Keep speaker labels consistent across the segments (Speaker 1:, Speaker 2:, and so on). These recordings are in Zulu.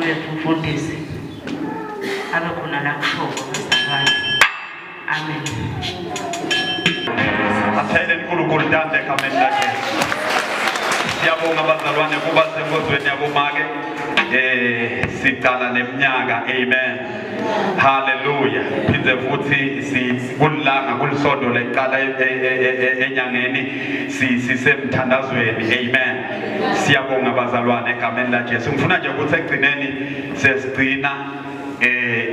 Speaker 1: kufundise abe khona la kushoko bazalwane. Amen.
Speaker 2: Athele uNkulunkulu dande egameni lakhe. Siyabonga bazalwane kuba sengozweni yabomake. Siqala neminyaka. Amen. Hallelujah. Phindze futhi sikulanga kulisondo leqala enyangeni sisemthandazweni. Amen. Siyabonga bazalwane egameni la Jesu. Ngifuna nje ukuthi ekugcineni sesigcina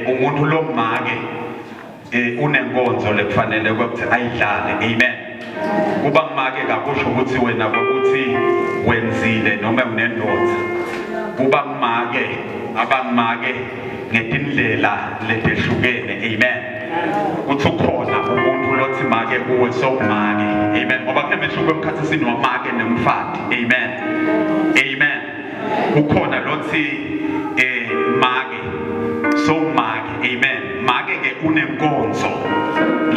Speaker 2: umuntu lomake unenkonzo lekufanele ukuthi ayidlale. Amen. Kuba ngimake kakusho ukuthi wena ukuthi wenzile noma unendoda. Kuba ngimake abangimake ngetindlela letehlukene. Amen. Uthi ukhona umuntu lothi make kuwe somake. Amen. Ngoba kunemehluko emkhathini wamake nemfati. Amen. Amen. Ukhona lothi make somake. Amen. Make ke unenkonzo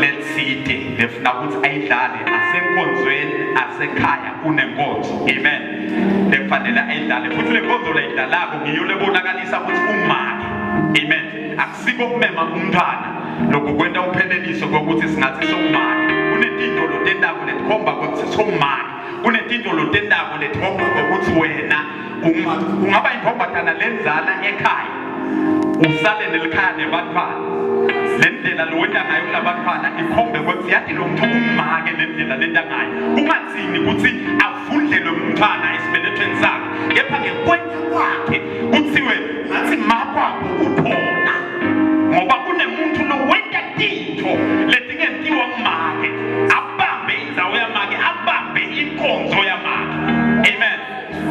Speaker 2: letside lefuna ukuthi ayidlale asenkonzweni asekhaya unenkonzo. Amen. Lefanele ayidlale futhi lenkonzo layidlalako ngiyo lebonakalisa ukuthi umake. Amen. Akusiko kumema umntwana lokho kwenta upheleliso kokuthi singathi somake. Kunetinto lotendako letikhomba ukuthi somake. Kunetinto lotendako letikhomba ukuthi wena ungaba intombatana lenzala ekhaya usale nelikhaya nebantwana. Lendlela lowenda ngayo kulabantwana ikhombe ukuthi yathi lo muntu umake lendlela lenda ngayo kungathini ukuthi avundlelwe umntwana esibelethweni sakhe kepha ngekwenza kwakhe kuthiwe ngathi makwakho ukhona ngoba kunemuntu lowenda tinto letingentiwa umake abambe indzawo yamake abambe inkonzo yamake. Amen.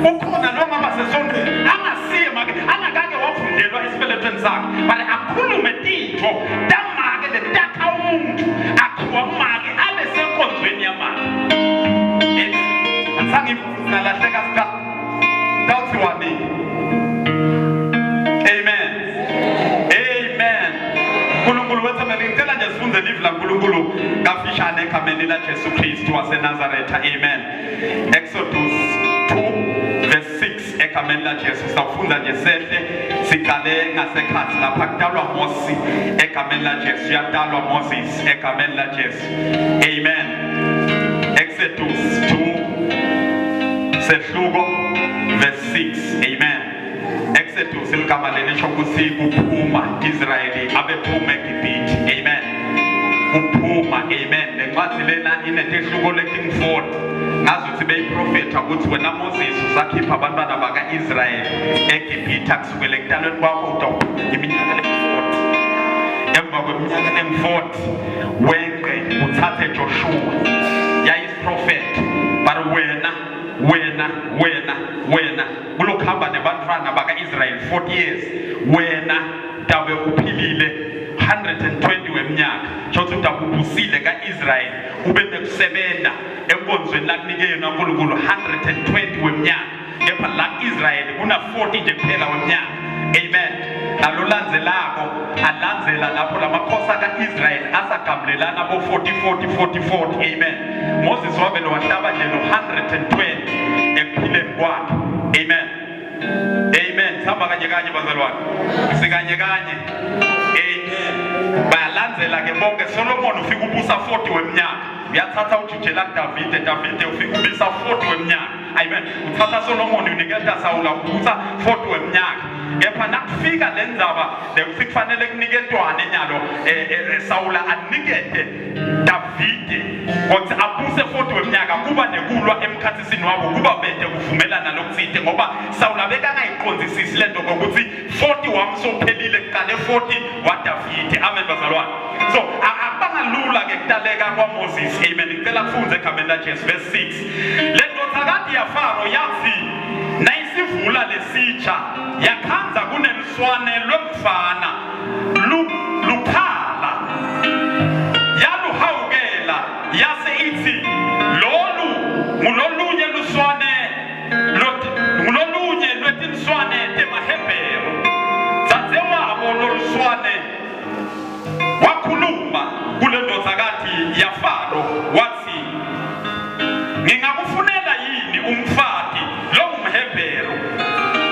Speaker 2: Ukhona lo ngaba sesondweni angasiye make angakake wavundelwa esibelethweni sakhe bale akhulume tinto damake letakha umuntu akhiwa umake abe senkonzweni yamake. Asangifuna lahleka sika dawuthi wani. Amen. Amen. Nkulunkulu wethameli ngicela nje sifunze live la Nkulunkulu kafishane egameni la Jesu Kristu waseNazaretha. Amen. Exodus 2 verse 6 egameni la Jesu sifunda nje sehle siqale ngasekhathi lapha kudalwa Moses egameni la Jesu yadalwa Moses egameni la Jesu. Amen. Exodus 2 sehluko verse 6. Amen. Exodus igama lelisho ukuthi kuphuma Israeli abephuma eGibhithe. Amen. Kuphuma. Amen. Lencwadi lena inetehluko leting 40 ngazo ukuthi beyiprofetha ukuthi wena Moses usakhipha abantwana baka-Israyeli eGibhithe kusukela ekudalweni kwakho iminyaka le-40. Emva kweminyaka le-40 wenqe uthathe Joshua yayisiprofetha but wena kulokuhamba nebantwana baka-Israyeli 40 years wena dabe uphilile 120 weminyaka shothi udabubusile ka-Israyeli ube nekusebenta enkonzweni lakunike yena uNkulunkulu 120 weminyaka kepha la Israyeli kuna 40 nje kuphela weminyaka. Amen. Nalolandzelako alandzela lapho lamakhosi aka-Israyeli asagamlelana bo 40. Amen. Moses wavele wahlaba nje no 120 ekuphileni kwakhe. Amen. Amen. Sihamba kanye bazalwane sikanye. Amen. Bayalandzela ke bonke Solomon ufika ubusa 40 weminyaka. Uyathatha ujujela Davide ufika ubisa 40 weminyaka. Amen. Uthatha Solomon unikeza Sawula ubusa 40 weminyaka. Kepha nakufika lendzaba lekuthi kufanele kuniketwane nyalo Sawula anikete Davide ukuthi abuse 40 weminyaka kuba nekulwa emkhathisini wabo kuba bede kuvumelana lokuthide ngoba Sawula bekangayiqondisisi lento ukuthi 40 wamsophelile kuqale 40 wa Davide. Amen bazalwane. So abangalula ke kudaleka kwa Moses. Amen. Ngicela kufunze egameni la Jesu verse 6. Le ndodakazi yaFaro yathi nayisivula lesitsha yakhanza kuneliswane lomfana luphala yaluhawukela yase ithi lolu ngulolunye luswane ngulolunye lwetinswane temahebheru zazewabo loluswane wakhuluma kule ndodakazi yaFaro wathi ngingakufunela yini umfati lo mhebheru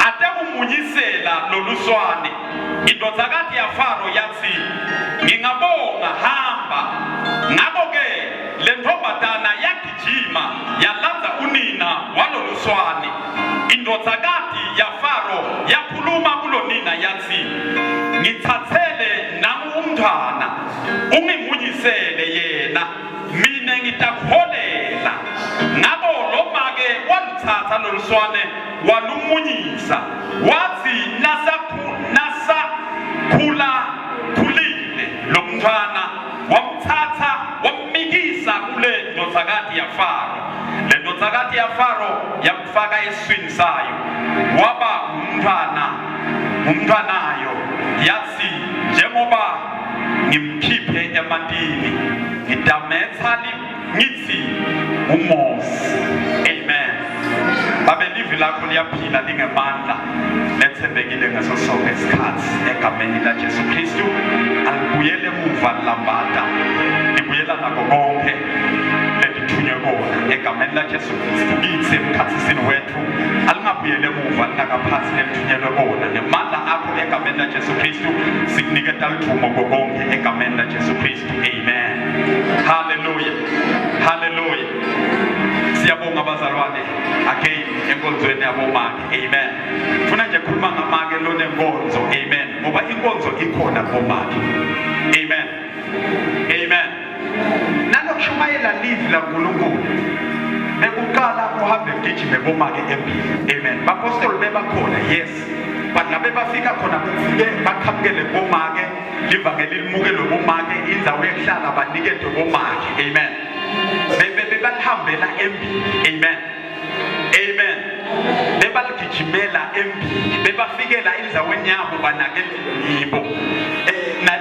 Speaker 2: ate kumunyisela loluswane. Indodakazi ya Faro yathi ngingabonga hamba. Ngakho-ke le ntombazana yagijima yalanza unina waloluswane. Indodakazi ya Faro yakhuluma kulonina yathi ngithathele nami umntwana ungimunyisele yena mina ngitakuholela. Ngabo lo make waluthatha loluswane walumunyisa wathi khulile lo mntwana wamthatha wammikisa kule ndodakazi ya Faro. Le ndodakazi ya Faro yamfaka eswini sayo waba umntwanayo yathi njengoba ngimkhiphe emantini ngidametha ngithi uMose. Amen. Babe livi lakho liyaphila lingemandla lethembekile ngaso sonke isikhathi egameni laJesu Kristu. Alibuyele emuva lambada libuyela nakho konke lethunywe kona egameni laJesu Kristu. Kithi emkhathisini wethu alingabuyele emuva linakaphansi lethunyelwe kona ngemandla akho egameni laJesu Kristu. Sikuniketa lithumo konke egameni laJesu Kristu. Amen. Hallelujah. Hallelujah. Siyabonga bazalwane again enkonzweni yabomake. Amen. Funa nje khuluma ngamake lona enkonzo. Amen. Ngoba inkonzo ikhona bomake. Amen. Amen. Nalokushumayela livi laNkulunkulu bekuqala uhambe ugijime bomake empini. Amen. Bapostoli bebakhona, yes. But nabe bafika khona kufike bakhamukele bomake livangeli limukele bomake indawo yokuhlala banikede bomake. Amen. Bebalihambela empini. Amen. Amen. Bebaligijimela empini bebafikela endaweni yabo banakele yibo.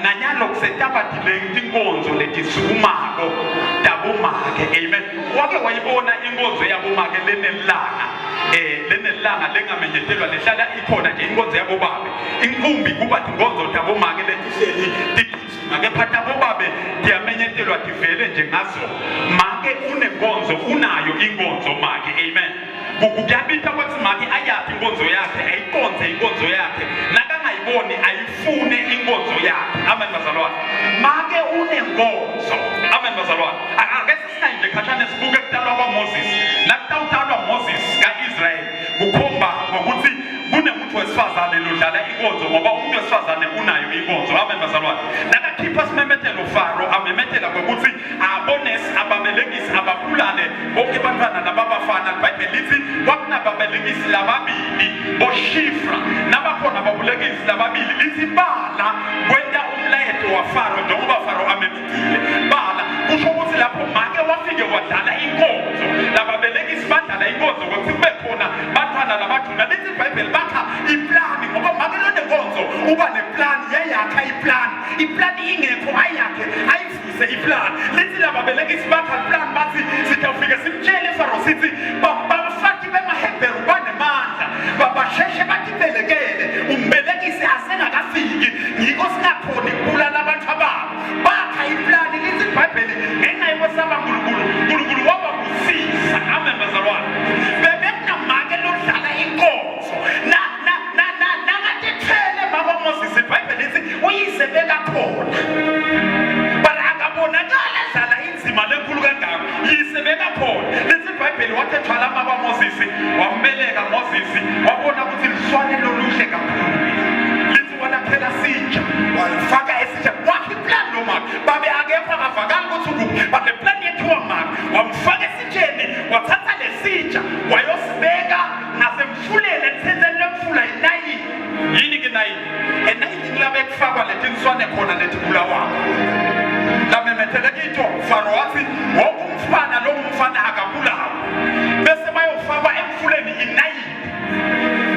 Speaker 2: Nanyalo kusetabadile inkonzo letisukumako dabomake. Amen. Wake wayibona inkonzo yabomake lenelanga lengamenyetelwa lehlala ikhona nje inkonzo yabobabe. Inkumbi kuba inkonzo dabomake letihleli make phatha bobabe diyamenyetelwa divele nje ngazo. Make unenkonzo unayo inkonzo make. Amen. Kuyabitha ukuthi make ayathi inkonzo yakhe ayiqonze inkonzo yakhe nakangayiboni ayifune inkonzo yakhe. Amen bazalwane. Make unenkonzo. Amen bazalwane. Ake sisayinde khatshana sibuke kutalwa kwaMoses. Nakutawutalwa Moses kaIsrael kukhomba ngokuthi kunemuntu wesifazane lodlala inkonzo ngoba umuntu wesifazane unayo inkonzo. Amen bazalwane. Nakakhipha simemethelo Faro amemetela ngokuthi abonesi abamelekisi ababulale bonke bantwana lababafana. iBhayibheli lithi kwakunababelekisi lababili boShifra nabakhona babulekisi lababili lithi bala kwenda umlayeto wa Faro njengoba Faro amemetile bala. Kusho ukuthi lapho make wafike wadlala inkonzo lababelekisi badlala inkonzo ukuthi kube khona bantwana labathuna. Lithi iBhayibheli bakha iplani ngoba make lona nkonzo uba neplani yayakha iplani ingekho ayakhe ayifuse iplani. Lithi lababelekisi bakha iplani bathi sitawufike simtshele Faro sithi babafati bemaHebheru banemandla babasheshe batibelekele umbelekisi asengakafiki ngiko singakhona ukubulala abantu ababo. Bakha iplani. Lithi iBhayibheli ngenxa yokwesaba uNkulunkulu waba kusisa. Amen bazalwane. Bebekunamake lodlala inkonzo nakatithele baba Moses. iBhayibheli lithi uyise bekakhona but akabonakala dlala inzima lenkulu kangaka. Yise bekakhona. Lithi iBhayibheli wathi ethwala baba Moses wambeleka Moses wabona ukuthi liswane loluhle kakhulu. Lithi wona phela sitsha walifaka esitsha wakhe plan lo mama babe akekho akavakali ukuthi ukuphi but le plan yethiwa mama wamfaka esitsheni wathatha lesitsha wayosibeka nasemfuleni ethenzeni lemfula inayini. Yini ke nayini? Enayini labe kufakwa letinswane khona letibulawayo. Lamemethele kito Faro wathi wonke umfana lo mfana akabulawa bese bayofakwa emfuleni inayini.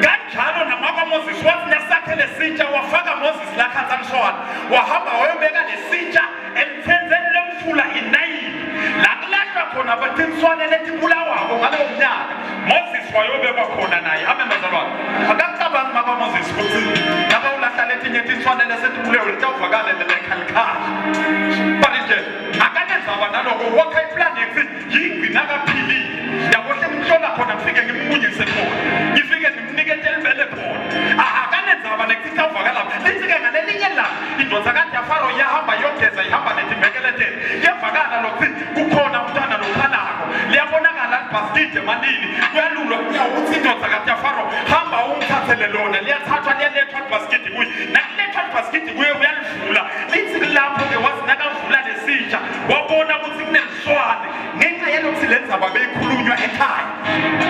Speaker 2: Kanjalo namaka Moses wathi nesakhe lesitsha wafaka Moses la khathaniswana wahamba wayobeka lesitsha emthenzeni lemfula inayini la kulahlwa khona abathinswane letibulawako ngalowo mnyaka. Moses wayobekwa khona naye. Amen bazalwane. Akacabangi maka Moses ukuthi naba ulahla letinye tinswane lesetibulewe litawuvakala lelekhalikhali. Balije akanenza abanaloko wakha iplan yethi yingwi nakaphilile yakohle ngihlola khona ngifike ngimbunyise khona ngifike ngimniketele vele khona. Akanenza abane itsika uvakala litsike ngalelinye ilanga indoda kaJafaro yahamba yogeza ihamba netimbekeleteni yevakala lokuthi kukhona umntwana lokhalako liyabonakala ibhasikidi emanini kuyalulwa kuyawuthi indoda kaJafaro hamba umthathele lona liyathathwa liyalethwa ibhasikidi kuye nakulethwa ibhasikidi kuye uyalivula lithi lapho-ke wazinakavula lesitsha wabona ukuthi kuneliswane ngenxa yelokuthi lenzaba beyikhulunywa ekhaya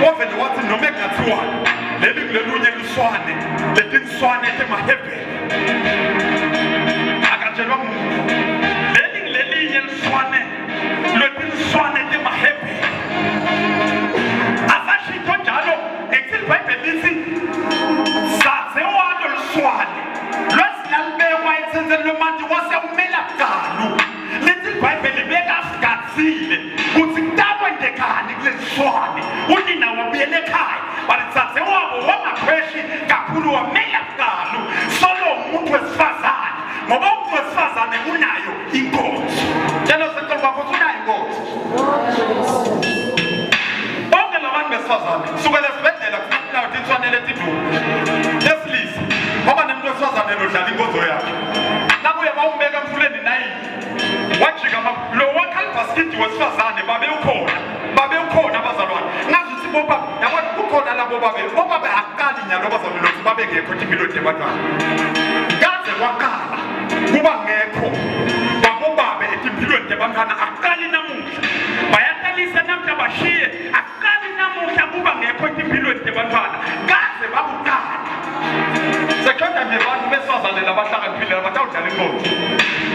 Speaker 2: ovele wathi noma ekungathiwani leli kulelunye liswane letinswane temahebheni akatshelwa muntu leli kulelinye liswane lwetinswane temahebheni asashitho njalo ekuthini ibhayibheli lithi sazewalo liswane lwesinalibekwa ethenzelwe manje wasewumela galu lithi ibhayibheli bekafikathile kuthi kutakwendekani kuleliswane unina wabuyela ekhaya balithathe wabo wamakhweshi kakhulu wamela galu solo umuntu wesifazane ngoba umuntu wesifazane unayo inkosi njalo sekolo kwakho unayo inkosi bonke labantu besifazane sukela esibhedlela kunayo tinswane letidulu lesilisa ngoba nemuntu wesifazane lodlala inkonzo yakhe nakuye bawumbeka emfuleni nayi wajika lo wakhalibhasikidi wesifazane babeukhona abazalwane ngazuthi boba yabona kukhona labo bobabe akali nyalo abazalwane lokuthi babengekho impilweni yabantwana kaze wakala kuba ngekho babobabe empilweni yabantwana akali namuhla bayakalisa namhla bashiye akali namuhla kuba ngekho empilweni yabantwana kaze babukala sekhona nje abantu besifazane labahlakaniphile abatawudlala inkonzo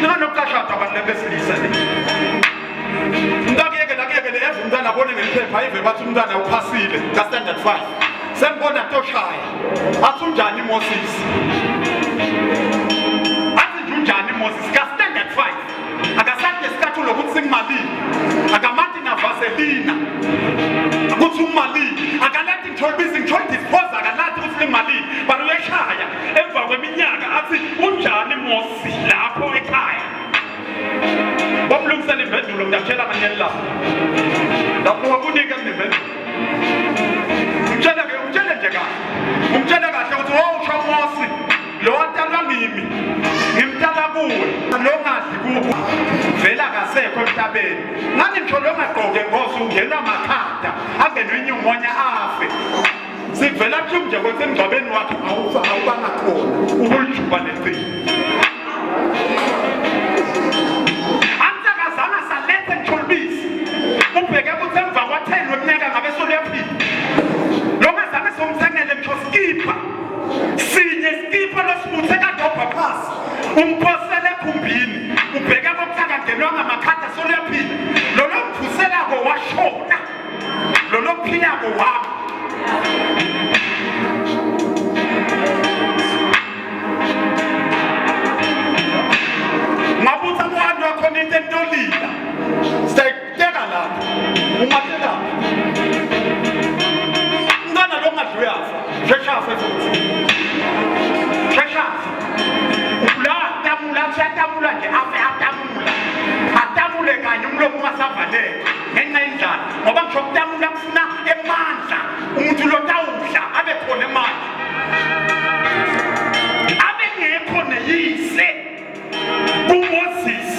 Speaker 2: nanokuqashada abantu besilisa Ndakuyeke eve umntwana abone ngeliphepha ive bathi umntwana uphasile ka-standard 5 sembona toshaya athi unjani Moses ka-standard 5 akasathi isikhathi lokuthi singumalini akamati navaselina ukuthi ungumalini akalathi ngithola disposa akalathi ukuthi singumalini but uyeshaya emva kweminyaka athi unjani Moses lapho ekhaya bamlungisela impendulo ngiyatshela nganyeni lapho lapho wakunika nempendulo umtshele nje kahle umtshele kahle ukuthi usho Mose lo watalwa ngimi ngimtala kuwe lo ngadli kubo vela kasekho emhlabeni ngani ngisho lo ngagqoke ngosi ungena makhanda angenwe inyumonya afe sivela kuthi nje kwethi emgcwabeni wakhe awubanga khona ukulujuba lempilo ubheke ukuthi emva kwa-10 weminyaka ngabe soluyaphila lo ngazange somthengele mtho skipha sinye skipha losibuthe kadobha phasi umphosele ekhumbini ubheke kokuthanga ngenwanga makhanda soluyaphila lolo mvuselako washona lolo philako wami ngabuthi abantu wakhona into entolila umatela umntwana lo ngadluyafa sheshafe futhi sheshafe uyatamula nje afe atamule kanye umlomo ungasavaleka ngenxa yendlala ngoba ngisho kutamula kufuna emandla umuntu lo tawudla abe khona emandla abe ngekho neyise kuMoses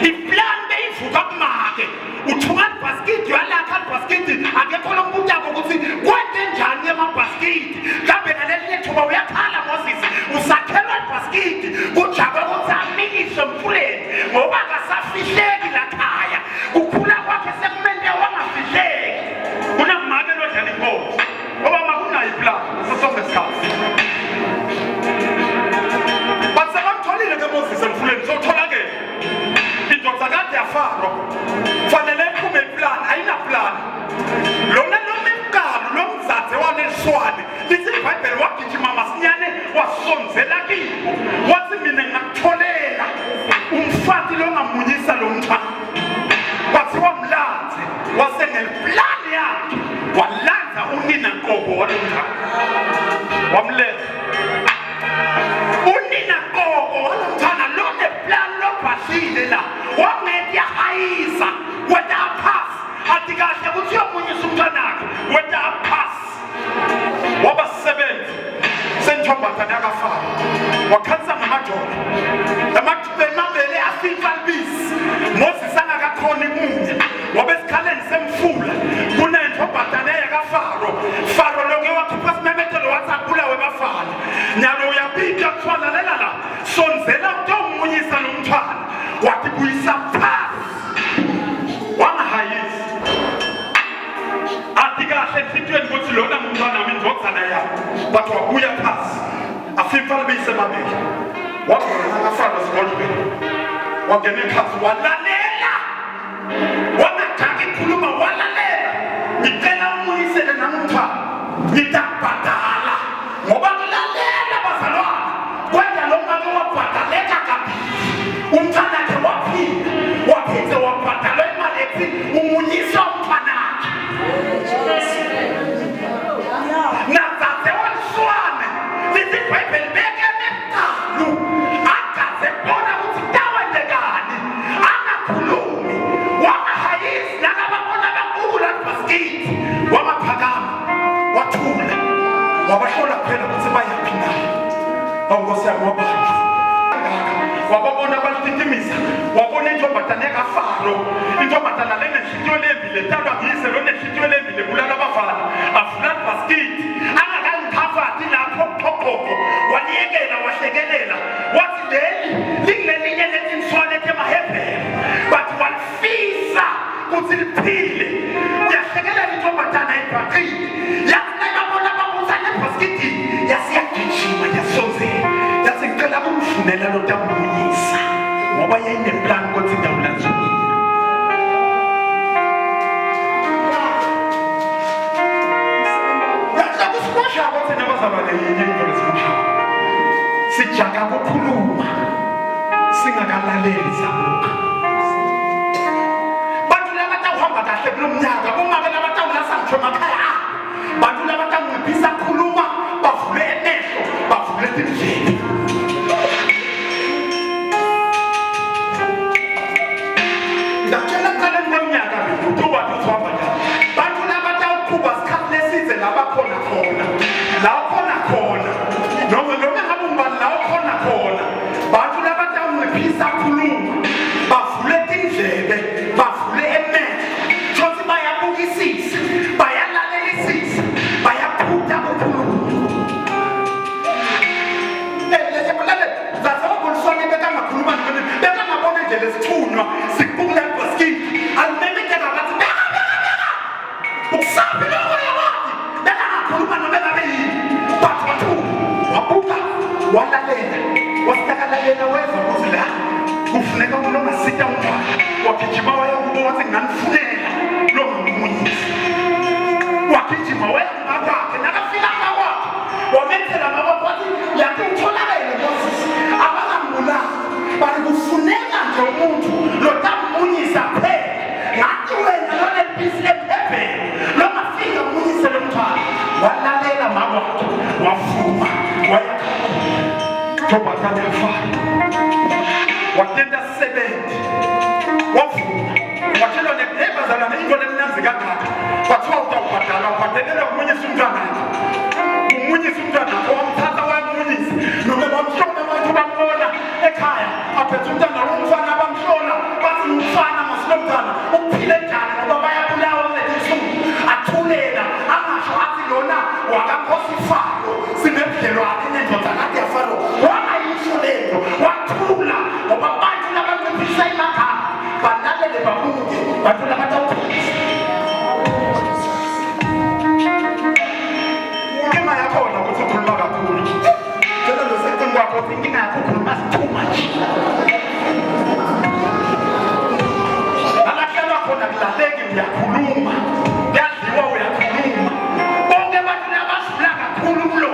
Speaker 2: iplan beyivuka kumake uthunga ibhasikidi yalakha ibhasikidi akekho lo muntu yakho ukuthi kwente njani emabhasikidi mhlawumbe ngaleli thuba uyakhala Moses usakhelwa ibhasikidi kujabe ukuthi amikiswe emfuleni ngoba akasafihleki lakhaya kukhula kwakhe sekumele wangafihleki kunamake lodlala inkosi ngoba makunayo iplan sesonke isikhathi bathi sekamtholile ke Moses emfuleni sotholakele indoda kaJafaro fanele iphume iplan ayinaplan lona lomekalo lomzathe waleliswane lithi iBhayibheli wagijima masinyane wasonzela kibo wathi mina ngakutholela umfati lo ngamunyisa lo mntwana kwathiwa mlanze wasengeliplan yakhe walanza unina Nkobo walo mntwana wamletha unina Nkobo walo mntwana lone plan lobhasile la wangedya hayisa weta pass athi kahle ukuthi uyomunyisa umntwanakhe weta pass waba 7 senthombatana yakafana
Speaker 3: wakhalisa ngamajola amabele afifa libisi Moses angakakhona imunye wabe esikhaleni semfula kunento obhadane yakafaro Faro lonke wakhipha simemetelo wathakulawe bafana nyalo uyabika kuthwalalela la sonzela utomunyisa nomthwana wathi buyisa phasi wangahayisi athi kahle emthithweni ukuthi lona umntwana wami ndozana yakho bathi wabuya phasi afifa libisi emabele wabona akafana sibolweni wangena ekhasi walalela wangathaki khuluma walalela ngicela umuyisele namthwana ngidabhadala ngoba kulalela bazalwane kwenza lo mama wabhadaleka kabili umntwana wakhe waphinde wabhadala imali ethi umunyisa umntwanakhe nazaze waniswane lithi iBhayibheli beke nemqalu akaze bona ukuthi tawendekani angakhulumi wangahayisi nakababona bakula basikithi wamaphakama wathula wabahlola phela ukuthi bayaphi na awunkosi yami wabantu wababona balititimisa wabona intombazane yakafaro intombazane lenenhliziyo lembile talwa nguyise lonenhliziyo lembile bulala abafana afuna basikithi angakangikhafathi lapho qhoqhoqho waliyekela wahlekelela wathi lingelinye letinswane temahebhero bathi walifisa ukuthi liphile uyahlekelela intombazane ayibhaqile yathi nayibabona babuza nebhaskithi yasiyagijima yasozela yathi ngicela kumfunela lotamunyisa ngoba yayineplan ukuthi ngawulanzulile sijaka kukhuluma singakalaleli zamuka bantu labatawuhamba kahle kulo mnyaka bomake labatawulasa emakhaya bantu labatawunciphisa khuluma bavule emehlo bavule tindlebe ngakutshela kuqaleni kweminyaka bekutubathi uthwamba njalo bantu labatawuqhuba sikhathi lesizwe labakhona khona la ukhona khona noma ngabe umbani la ukhona khona bantu labatawunciphisa khuluma bavule tindlebe bavule emehlo shothi bayabukisisa bayalalelisisa bayaphutha kukhuluma zasewagoliswane bekangakhuluma bekangabona indlela esithunywa sikubukela ibhaskithi alimemekeka bathi beka ukusabi lokho yabathi bekangakhuluma noma ngabe yini bathi bathula wabuka walalela wasitakalela weza ukuthi la kufuneka umuntu ongasita umntwana wagijima waya kubo wathi nganifunela lo ngumunyisa wagijima waya ngakwakhe nakafika ngakwakhe wamethela ngakwakhe wathi yakhe utholakele Moses abangambulanga bari kufuneka nje umuntu lotamunyisa phela ngathi wena lona libisi lephepelo lomafika umunyise lo mntwana walalela ngakwakhe wafuma waya Toba tani afari watenda 70 wafuma watshela nebheba zalana into lemnanzi kangaka kwathiwa utawubhadala ubhadelela umunyisa umntwana umunyisa umntwana wamthatha wamunyisa noma bamhlola abantu bambona ekhaya aphethe umntwana womfana bamhlola bathi umfana masilomntwana uphile njani ngoba bayabulawa ngezinsuku athulela angasho athi lona wakakhosi Faro sinebudlelwane nendodakazi yaFaro wangayisho lento wathula ngoba abantu labanciphisa emakhaya balalele babuke bantu labatawukhulisa inkinga yakhona ukuthi ukhuluma kakhulu tshela lo second kwakho ukuthi inkinga yakho ukhuluma too much alahlelwa khona kulaleki uyakhuluma kuyadliwa uyakhuluma bonke abantu labadlula kakhulu kulo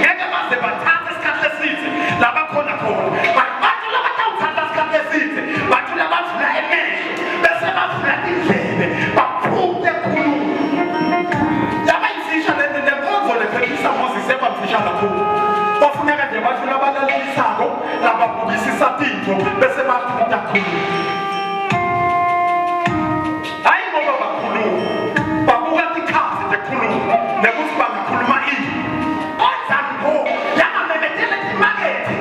Speaker 3: ngeke baze bathathe isikhathi eside labakhona khona bantu labatawuthatha isikhathi eside bantu labadlula emehlo bese bavula indlebe baphuphe khuluma yabayisisha lento lenkonzo lephephisa Moses ebamfisha kakhulu bafuneka nje bantu labalalelisako lababukisisa tinto bese baphupha khuluma hayi ngoba bakhuluma babuka tikhathi tekhuluma nekuthi bangakhuluma ini onzango yangamemethele imakethe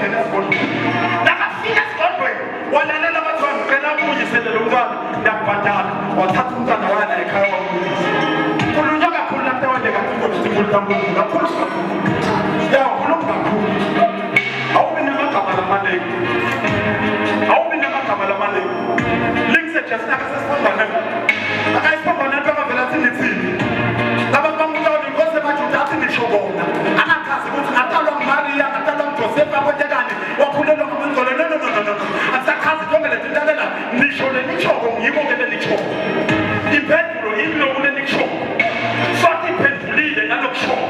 Speaker 3: angena esigodlweni nakafika esigodlweni walalela abathiwa ngicela ukuyiselela umntwana ndiyakubhadala wathatha umntwana waya la ekhaya wamulisa khulunywa kakhulu lapho wandeka kuzinkulu kankulunkulu kakhulu yakhuluma kakhulu awubi namagama lamaningi lingisuggest akasesiphambaneni akayisiphambaneni bangavela athi nithini labantu bamutawula inkosi emajuda athi nisho bona angachazi ukuthi ngatalwa ngumariya ngatalwa ngujosefa kontekani wakhulelwa ngumngcolo no asachazi konke le zinto alela nisho lenitshoko ngiko-ke lenitshoko impendulo iloku lenitshoko sothi iphendulile ngalokushoko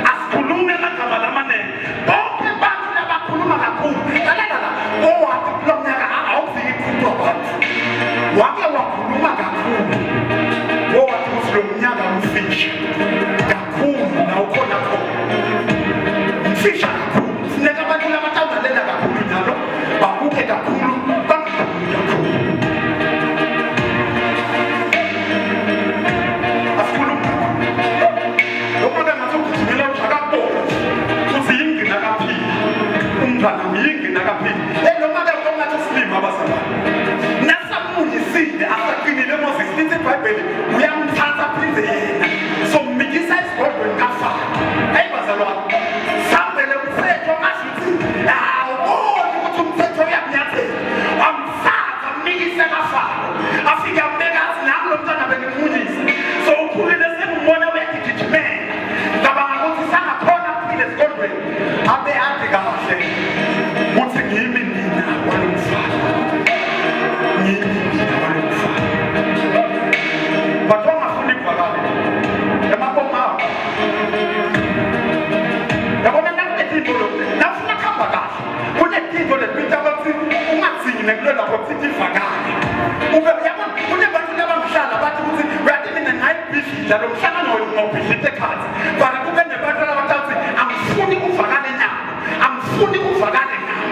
Speaker 3: asikhulume amagama lamaningi bonke bantu labakhuluma kakhulu lalalala owakho kulo mnyaka awuziki iphutwa bantu wake wakhuluma kakhulu wowathi ukuthi lo mnyaka umfisha kakhulu nawukhona khona mfisha kakhulu sineka abantu labatawulalela kakhulu njalo babuke kakhulu bangakhulumi kakhulu asikhulumi lokho-ke ngasogijimela ujakabona uthi yingina kaphili umntwana yingina kaphili eloma-ke kongathi usilima abazalwane nasamunyisile asaqinile Moses lithi iBhayibheli uyamthatha phinde yena sommikisa esigodlweni kafana hayi bazalwane sambele umthetho ngashuthi awuboni ukuthi umthetho uyakunyathela wamthatha mmikise kafana afike ambeka athi nami lo mntwana bengimunyisa so ukhulile sengumona uyagijimela ngabanga ukuthi sangakhona phile esigodlweni abe ade kahle ukuthi ngimi nina walo mfana batho ngafuni ivakale emakomao yabona nakunetinto nafuna kuhamba kahle kunetinto lepita bathi ungazini kulo lapho kuthi ivakale yabona kunebantu labamhlala bathi ukuthi uyathi mina ngayibhishida lo mhlangano ngawubhishida ekhathi bara kube nebantu labathi angifuni uvakale nabo angifuni uvakale nabo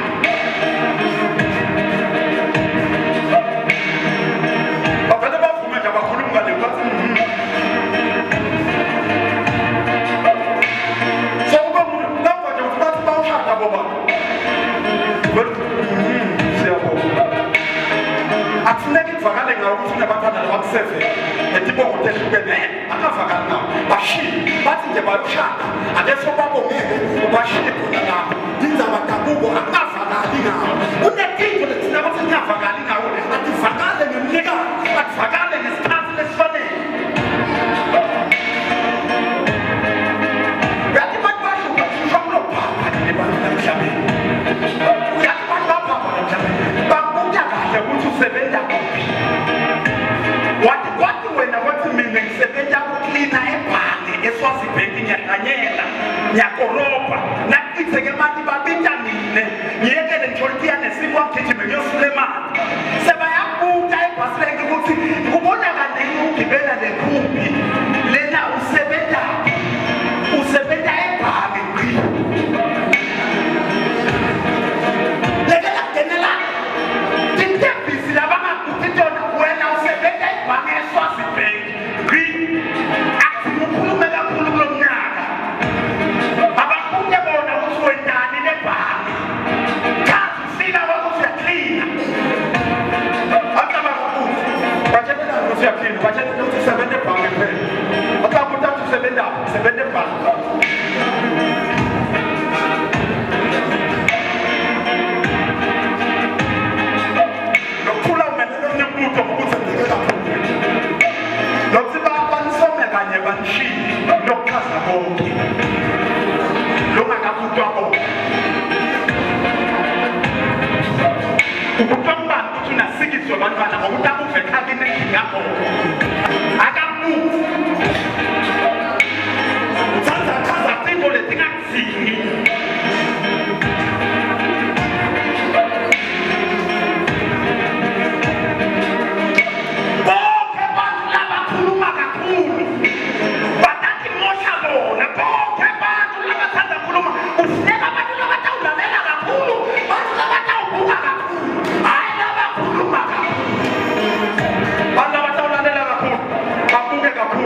Speaker 3: akufuneka ivakale ngawo ukuthi unabathandana bakuseve etibongo tehlukene akavakali nawo bashiye bathi nje bayoshada akeso babongeke ubashiye khona lapho indzaba dabuko akavakali ngawo unetinto lethina bathi ngavakali ngawo ativakale ngemnikazi ativakale ngesikhathi lesifanele uyathi bantu bashuka kushushwa kulobhapha nebantu namhlabeni uyathi bantu babhapha namhlabeni babuka kahle ukuthi usebenza kuphi wathi wena wathi mina ngisebenza kuklina ebhange eSwazibank ngiyakanyela ngiyakoroba nakitheke manje babita mine ngiyekele ngitholitiya nesiko ngigijime ngiyosula imali sebayabuka ebhasireki ukuthi kubona kanini ugibela lekhumbi lena usebenza ebhange ngqi lekela kungenela tintembisi labangakuthi tona wena usebenza ebhange eSwazibank ngqi akukhulume kakhulu kulo mnyaka ababuke bona ukuthi wendani nebhange kathi ufika kwakuthi uyaklina akabakubuthi batshela ukuthi uyaklina batshela ukuthi usebenza ebhange phela akabuthi athi usebenza ebhange lokuthula umelele unebuto ngokuzenzeke kakhulu lokuthi banisome kanye banishiye lokuchaza konke longakabutwa konke ubutwa mbani ukuthi unasikiswe bantwana ngokuthi akuve ekhakini engingakho akabuthi uthanda chaza tinto letingakuzini bonke bantu labakhuluma kakhulu batathi mosha bona bonke bantu labathanda khuluma ufuneka abantu labatawulalela kakhulu bantu labatawubuka kakhulu